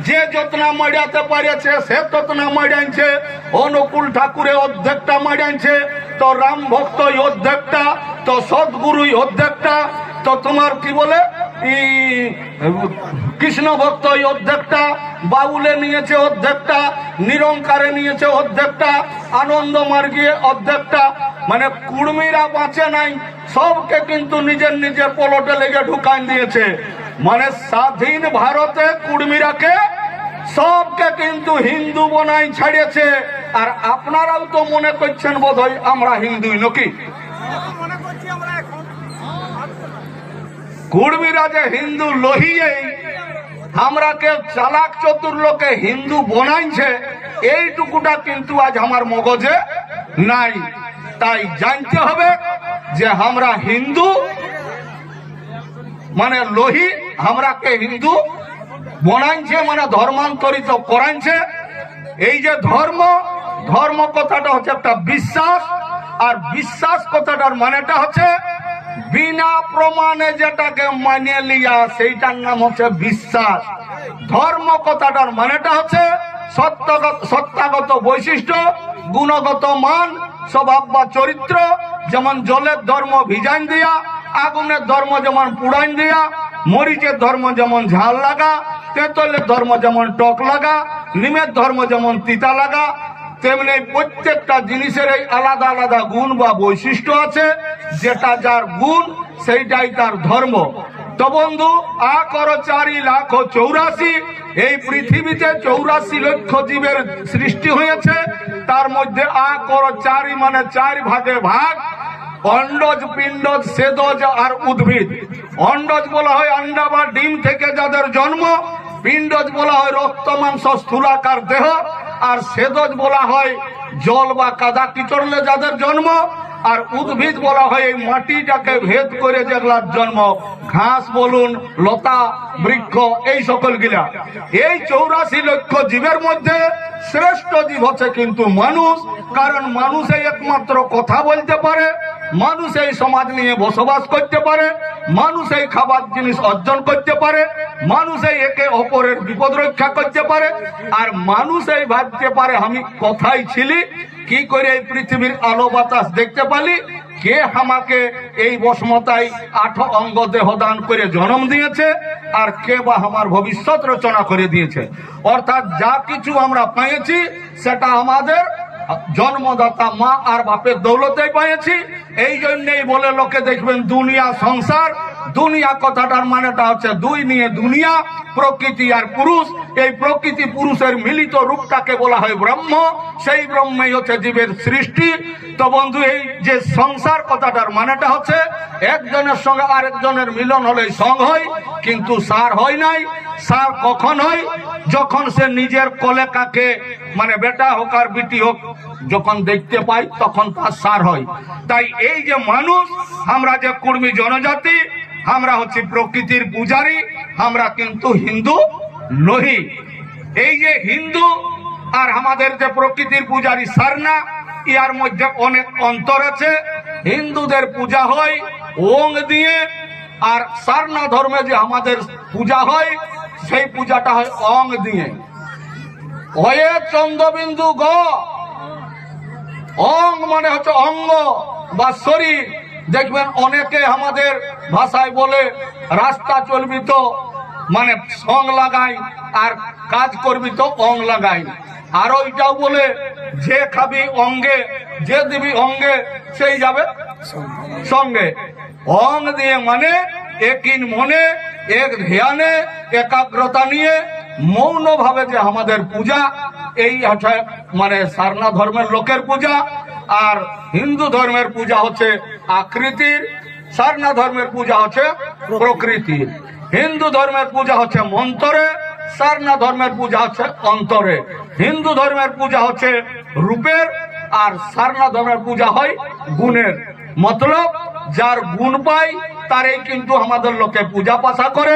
যে যতনা মারিয়াতে পারিয়েছে সে ততনা মারিয়াছে। অনুকূল ঠাকুরের অর্ধেকটা মারিয়াছে, তো রাম ভক্ত অর্ধেকটা, তো সদ্গুরু অর্ধেকটা, তো তোমার কি বলে কৃষ্ণ ভক্ত অর্ধেকটা, বাউলে নিয়েছে অর্ধেকটা, নিরঙ্কারে নিয়েছে অর্ধেকটা, আনন্দ মার্গিয়ে অর্ধেকটা। মানে কুর্মীরা বাঁচে নাই, সবকে কিন্তু নিজের নিজের পলটে লেগে ঢুকান দিয়েছে। মানে স্বাধীন ভারতে কুর্মীরাকে সবকে কিন্তু হিন্দু বনাই ছাড়িয়েছে। আর আপনারাও তো মনে করছেন বোধহয় আমরা হিন্দুই নাকি? কুর্মীরা যে হিন্দু লহিয়েই আমরাকে চালাক চতুর লোকে হিন্দু বনাইছে, এইটুকুটা কিন্তু আজ আমার মগজে নাই। তাই জানতে হবে যে আমরা হিন্দু মানে লোহি, আমরাকে হিন্দু বনাইছে মানে ধর্মান্তরিত করাইছে। এই যে ধর্ম, ধর্ম কথাটা হচ্ছে একটা বিশ্বাস, আর বিশ্বাস কথাটার মানেটা হচ্ছে বিনা প্রমাণে যেটাকে মানে লিয়া, সেইটার নাম হচ্ছে বিশ্বাস। ধর্ম কথাটার মানেটা হচ্ছে সত্তাগত বৈশিষ্ট্য, গুণগত মান, স্বভাব বা চরিত্র। যেমন জলের ধর্ম ভিজাইন দিয়া, আগুনের ধর্ম যেমন পুড়াইন দিয়া, মরিচের ধর্ম যেমন ঝাল লাগা, তেঁতুলের ধর্ম যেমন টক লাগা, নিমের ধর্ম যেমন তিতা লাগা, তেমনি প্রত্যেকটা জিনিসের এই আলাদা আলাদা গুণ বা বৈশিষ্ট্য আছে। যেটা যার গুণ সেইটাই তার ধর্ম। তো বন্ধু, 4,84,84,000 এই পৃথিবীতে 84 লক্ষ জীবের সৃষ্টি হয়েছে। তার মধ্যে 4 মানে 4 ভাগে ভাগ, অন্ডজ, পিণ্ডজ, সেদজ আর উদ্ভিদ। অন্ডজ বলা হয় আন্ডা বা ডিম থেকে যাদের জন্ম, পিণ্ডজ বলা হয় রক্ত মাংস স্থূলাকার দেহ, আর সেদজ বলা হয় জল বা কাদা কিচড়লে যাদের জন্ম, আর উদ্ভিদ বলা হয় এই মাটিটাকে ভেদ করে যেগুলার জন্ম, ঘাস বলুন, লতা, বৃক্ষ, এই সকল গিলা। এই 84 লক্ষ জীবের মধ্যে শ্রেষ্ঠ জীব হচ্ছে কিন্তু মানুষ। কারণ মানুষ একমাত্র কথা বলতে পারে, মানুষ এই সমাজ নিয়ে বসবাস করতে পারে, মানুষ এই খাবার জিনিস অর্জন করতে পারে, মানুষ এই একে অপরের বিপদ রক্ষা করতে পারে, আর মানুষ এই ভাবতে পারে আমি কোথায় ছিলি, কি করে এই পৃথিবীর আলো বাতাস দেখতে পালি, কে আমাকে এই বসমতায় 8 অঙ্গ দেহ দান করে জন্ম দিয়েছে, আর কে বা আমার ভবিষ্যৎ রচনা করে দিয়েছে। অর্থাৎ যা কিছু আমরা পেয়েছি সেটা আমাদের জন্মদাতা মা আর বাপের দৌলতে পেয়েছি। এই জন্যই বলে লোকে দেখবেন দুনিয়া সংসার। দুনিয়া কথাটার মানেটা হচ্ছে দুই নিয়ে দুনিয়া, প্রকৃতি আর পুরুষ। এই প্রকৃতি পুরুষের মিলিত রূপটাকে বলা হয় ব্রহ্ম। সেই ব্রহ্মই হচ্ছে জীবের সৃষ্টি। তো বন্ধু, এই যে সংসার কথাটার মানেটা হচ্ছে একজনের সঙ্গে আরেকজনের মিলন হলে সঙ্গ হয়, কিন্তু সার হয় নাই। সার কখন হয়? যখন সে নিজের কলেকাকে, মানে বেটা হোক আর বিটি হোক, যখন দেখতে পাই তখন তার সার হয়। তাই এই যে মানুষ, আমরা যে কুর্মী জনজাতি, আমরা হচ্ছে প্রকৃতির পূজারী, আমরা কিন্তু হিন্দু নহি। এই যে হিন্দু আর আমাদের যে প্রকৃতির পূজারী সারনা, ইয়ার মধ্যে অনেক অন্তর আছে। হিন্দুদের পূজা হয় ওং দিয়ে, আর সারনা ধর্মে যে আমাদের পূজা হয় সেই পূজাটা হয় অং দিয়ে। হয়ে চন্দ্রবিন্দু গ, অং মানে হচ্ছে অঙ্গ বা শরীর। দেখবেন অনেকে আমাদের ভাষায় বলে রাস্তা চলবি তো মানে সং লাগাই, আর কাজ করবি তো অং লাগাই। আর ওইটাও বলে যে খাবি অঙ্গে, যে দিবি অঙ্গে সেই যাবে সঙ্গে। অং দিয়ে মানে একিন মনে, এক ধ্যানে, একাগ্রতা নিয়ে মৌন ভাবে যে আমাদের পূজা, এই মানে সারনা ধর্মের লোকের পূজা। আর হিন্দু ধর্মের পূজা হচ্ছে আকৃতির, সারনা ধর্মের পূজা হচ্ছে প্রকৃতির। হিন্দু ধর্মের পূজা হচ্ছে মন্তরে, সারনা ধর্মের পূজা হচ্ছে অন্তরে। হিন্দু ধর্মের পূজা হচ্ছে রূপের, আর সারনা ধর্মের পূজা হয় গুণের। মতলব যার গুণ পাই তারই কিন্তু আমাদের লোকে পূজা পাশা করে।